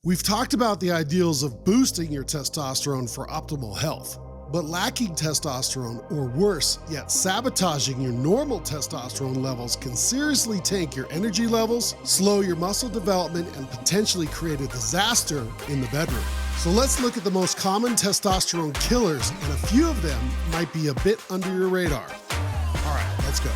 We've talked about the ideals of boosting your testosterone for optimal health, but lacking testosterone, or worse yet, sabotaging your normal testosterone levels can seriously tank your energy levels, slow your muscle development, and potentially create a disaster in the bedroom. So let's look at the most common testosterone killers, and a few of them might be a bit under your radar. All right, let's go.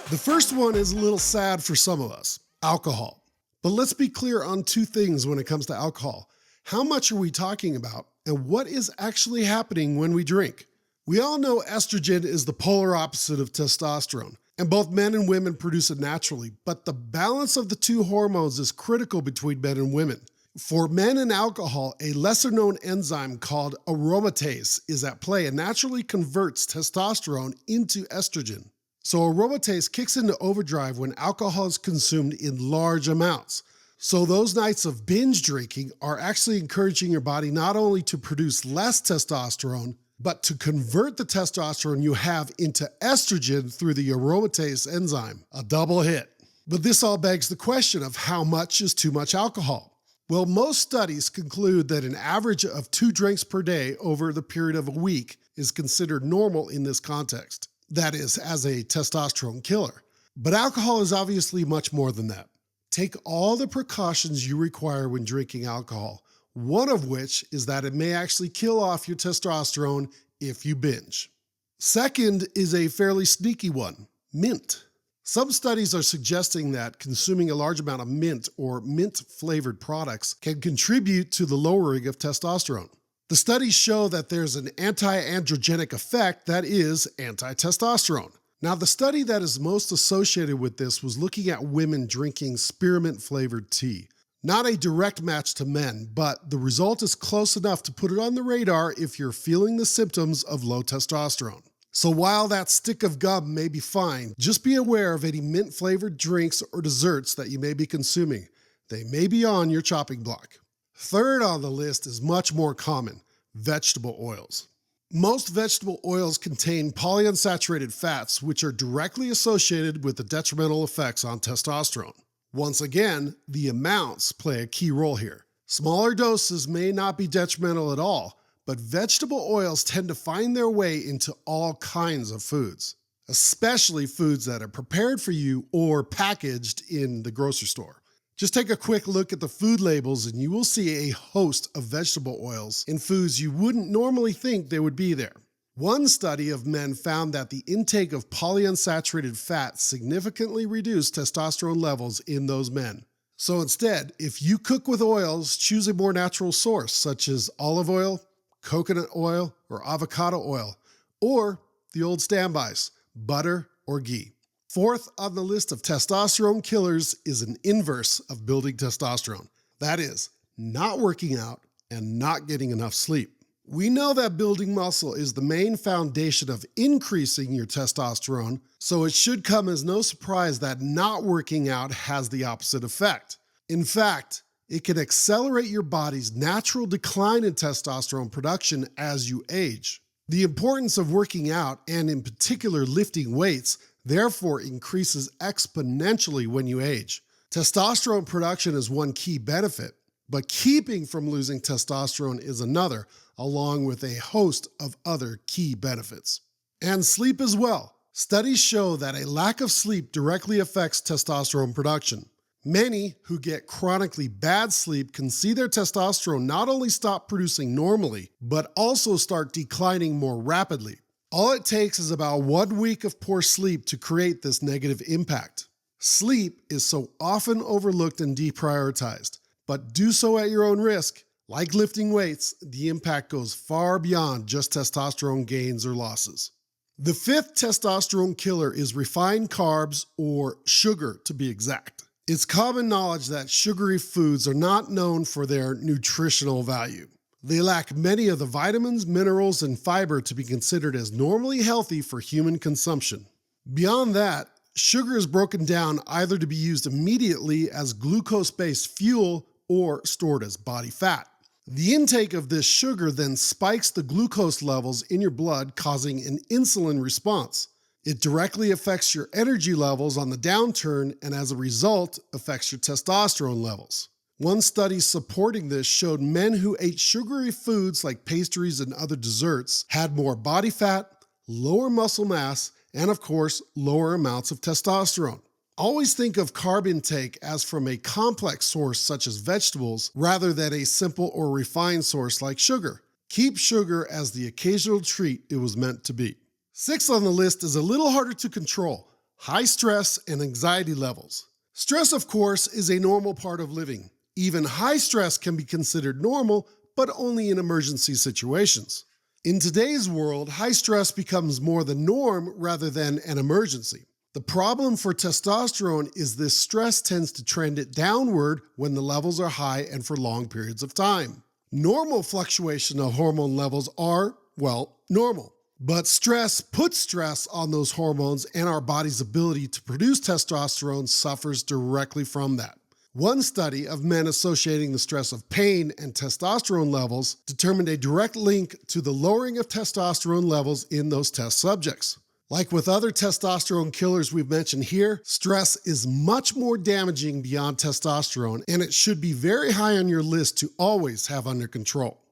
The first one is a little sad for some of us: alcohol. But let's be clear on two things when it comes to alcohol. How much are we talking about, and what is actually happening when we drink? We all know estrogen is the polar opposite of testosterone, and both men and women produce it naturally, but the balance of the two hormones is critical between men and women. For men in alcohol, a lesser-known enzyme called aromatase is at play and naturally converts testosterone into estrogen. So aromatase kicks into overdrive when alcohol is consumed in large amounts. So those nights of binge drinking are actually encouraging your body not only to produce less testosterone, but to convert the testosterone you have into estrogen through the aromatase enzyme. A double hit. But this all begs the question of how much is too much alcohol? Well, most studies conclude that an average of 2 drinks per day over the period of a week is considered normal in this context. That is, as a testosterone killer. But alcohol is obviously much more than that. Take all the precautions you require when drinking alcohol, one of which is that it may actually kill off your testosterone if you binge. Second is a fairly sneaky one: mint. Some studies are suggesting that consuming a large amount of mint or mint-flavored products can contribute to the lowering of testosterone. The studies show that there's an anti-androgenic effect, that is, anti-testosterone. Now, the study that is most associated with this was looking at women drinking spearmint-flavored tea. Not a direct match to men, but the result is close enough to put it on the radar if you're feeling the symptoms of low testosterone. So while that stick of gum may be fine, just be aware of any mint-flavored drinks or desserts that you may be consuming. They may be on your chopping block. Third on the list is much more common: vegetable oils. Most vegetable oils contain polyunsaturated fats, which are directly associated with the detrimental effects on testosterone. Once again, the amounts play a key role here. Smaller doses may not be detrimental at all, but vegetable oils tend to find their way into all kinds of foods, especially foods that are prepared for you or packaged in the grocery store. Just take a quick look at the food labels and you will see a host of vegetable oils in foods you wouldn't normally think they would be there. One study of men found that the intake of polyunsaturated fat significantly reduced testosterone levels in those men. So instead, if you cook with oils, choose a more natural source such as olive oil, coconut oil, or avocado oil, or the old standbys, butter or ghee. Fourth on the list of testosterone killers is an inverse of building testosterone. That is, not working out and not getting enough sleep. We know that building muscle is the main foundation of increasing your testosterone, so it should come as no surprise that not working out has the opposite effect. In fact, it can accelerate your body's natural decline in testosterone production as you age. The importance of working out, and in particular lifting weights, therefore increases exponentially when you age. Testosterone production is one key benefit, but keeping from losing testosterone is another, along with a host of other key benefits. And sleep as well. Studies show that a lack of sleep directly affects testosterone production. Many who get chronically bad sleep can see their testosterone not only stop producing normally, but also start declining more rapidly. All it takes is about 1 week of poor sleep to create this negative impact. Sleep is so often overlooked and deprioritized, but do so at your own risk. Like lifting weights, the impact goes far beyond just testosterone gains or losses. The fifth testosterone killer is refined carbs, or sugar to be exact. It's common knowledge that sugary foods are not known for their nutritional value. They lack many of the vitamins, minerals, and fiber to be considered as normally healthy for human consumption. Beyond that, sugar is broken down either to be used immediately as glucose-based fuel or stored as body fat. The intake of this sugar then spikes the glucose levels in your blood, causing an insulin response. It directly affects your energy levels on the downturn and as a result affects your testosterone levels. One study supporting this showed men who ate sugary foods like pastries and other desserts had more body fat, lower muscle mass, and of course, lower amounts of testosterone. Always think of carb intake as from a complex source such as vegetables rather than a simple or refined source like sugar. Keep sugar as the occasional treat it was meant to be. 6th on the list is a little harder to control: high stress and anxiety levels. Stress, of course, is a normal part of living. Even high stress can be considered normal, but only in emergency situations. In today's world, high stress becomes more the norm rather than an emergency. The problem for testosterone is this stress tends to trend it downward when the levels are high and for long periods of time. Normal fluctuation of hormone levels are, well, normal. But stress puts stress on those hormones, and our body's ability to produce testosterone suffers directly from that. One study of men associating the stress of pain and testosterone levels determined a direct link to the lowering of testosterone levels in those test subjects. Like with other testosterone killers we've mentioned here, stress is much more damaging beyond testosterone, and it should be very high on your list to always have under control.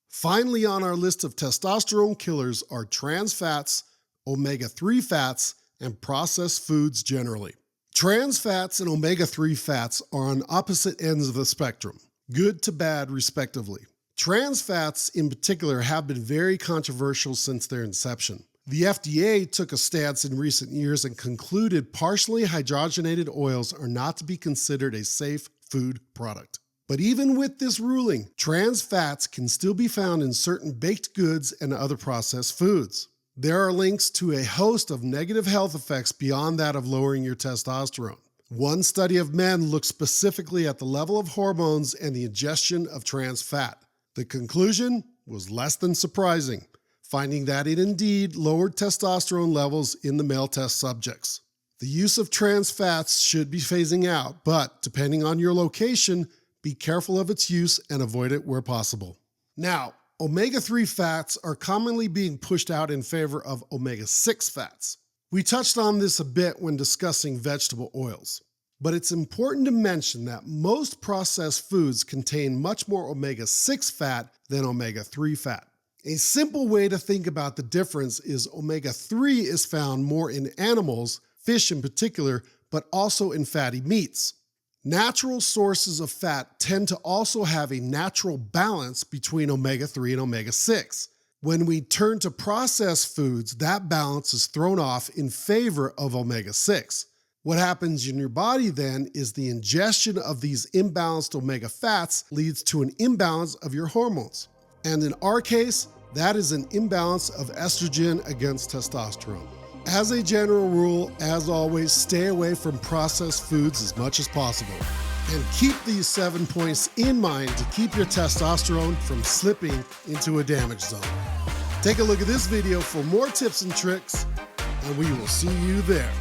Finally on our list of testosterone killers are trans fats, omega-3 fats, and processed foods generally. Trans fats and omega-3 fats are on opposite ends of the spectrum, good to bad respectively. Trans fats in particular have been very controversial since their inception. The FDA took a stance in recent years and concluded partially hydrogenated oils are not to be considered a safe food product. But even with this ruling, trans fats can still be found in certain baked goods and other processed foods. There are links to a host of negative health effects beyond that of lowering your testosterone. One study of men looked specifically at the level of hormones and the ingestion of trans fat. The conclusion was less than surprising, finding that it indeed lowered testosterone levels in the male test subjects. The use of trans fats should be phasing out, but depending on your location, be careful of its use and avoid it where possible. Now, omega-3 fats are commonly being pushed out in favor of omega-6 fats. We touched on this a bit when discussing vegetable oils, but it's important to mention that most processed foods contain much more omega-6 fat than omega-3 fat. A simple way to think about the difference is omega-3 is found more in animals, fish in particular, but also in fatty meats. Natural sources of fat tend to also have a natural balance between omega-3 and omega-6. When we turn to processed foods, that balance is thrown off in favor of omega-6. What happens in your body then is the ingestion of these imbalanced omega fats leads to an imbalance of your hormones. And in our case, that is an imbalance of estrogen against testosterone. As a general rule, as always, stay away from processed foods as much as possible. And keep these 7 points in mind to keep your testosterone from slipping into a damage zone. Take a look at this video for more tips and tricks, and we will see you there.